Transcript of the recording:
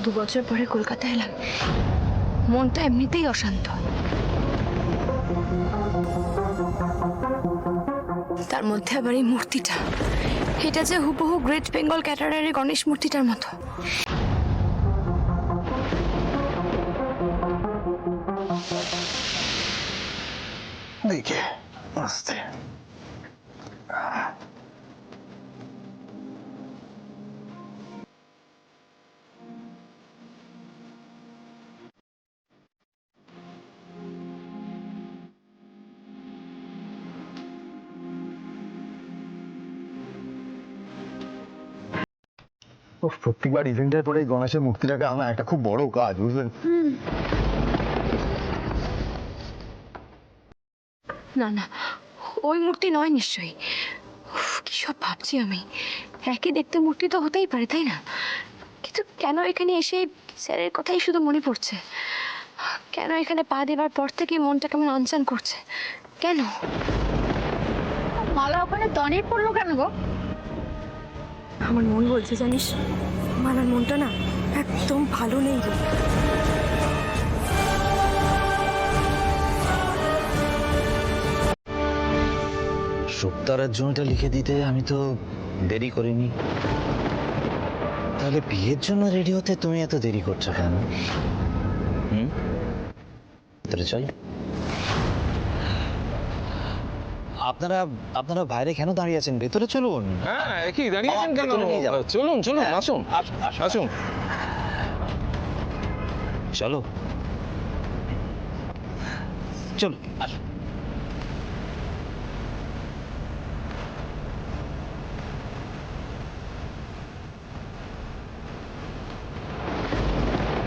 2 বছর পরে কলকাতায় এলাম, মনটা এমনিতেই অশান্ত। তার মধ্যে আবার এই মূর্তিটা, এটা যে হুবহু গ্রেট বেঙ্গল ক্যাটারারের গণেশ মূর্তিটার মতো। দেখে আস্তে। প্রত্যেকবার ইভেন্টের পরে গণেশের মূর্তিটাকে আনা একটা খুব বড় কাজ, বুঝলেন? না না, ওই মূর্তি নয় নিশ্চয়ই। কি সব ভাবছি আমি। একই দেখতে মূর্তি তো হতেই পারে, তাই না? কিন্তু কেন এখানে এসে স্যারের কথাই শুধু মনে পড়ছে? কেন এখানে পা দেবার পর থেকে মনটা কেমন অনচান করছে? কেন মালা ওখানে দাঁড়িয়ে পড়লো কেন গো? আমার মন বলছে জানিস, মালার মনটা না একদম ভালো নেই গো। শুক্তারার জমিটা লিখে দিতে আমি তো দেরি করিনি। তাহলে বিয়ের জন্য রেডি হতে তুমি এত দেরি করছো কেন? ভিতরে চল। আপনারা আপনারা বাইরে কেন দাঁড়িয়ে আছেন? ভেতরে চলুন। হ্যাঁ, কি দাঁড়িয়ে আছেন কেন? ভেতরে নিয়ে যাও। চলুন চলুন, আসুন আসুন। চলো চলো আসুন।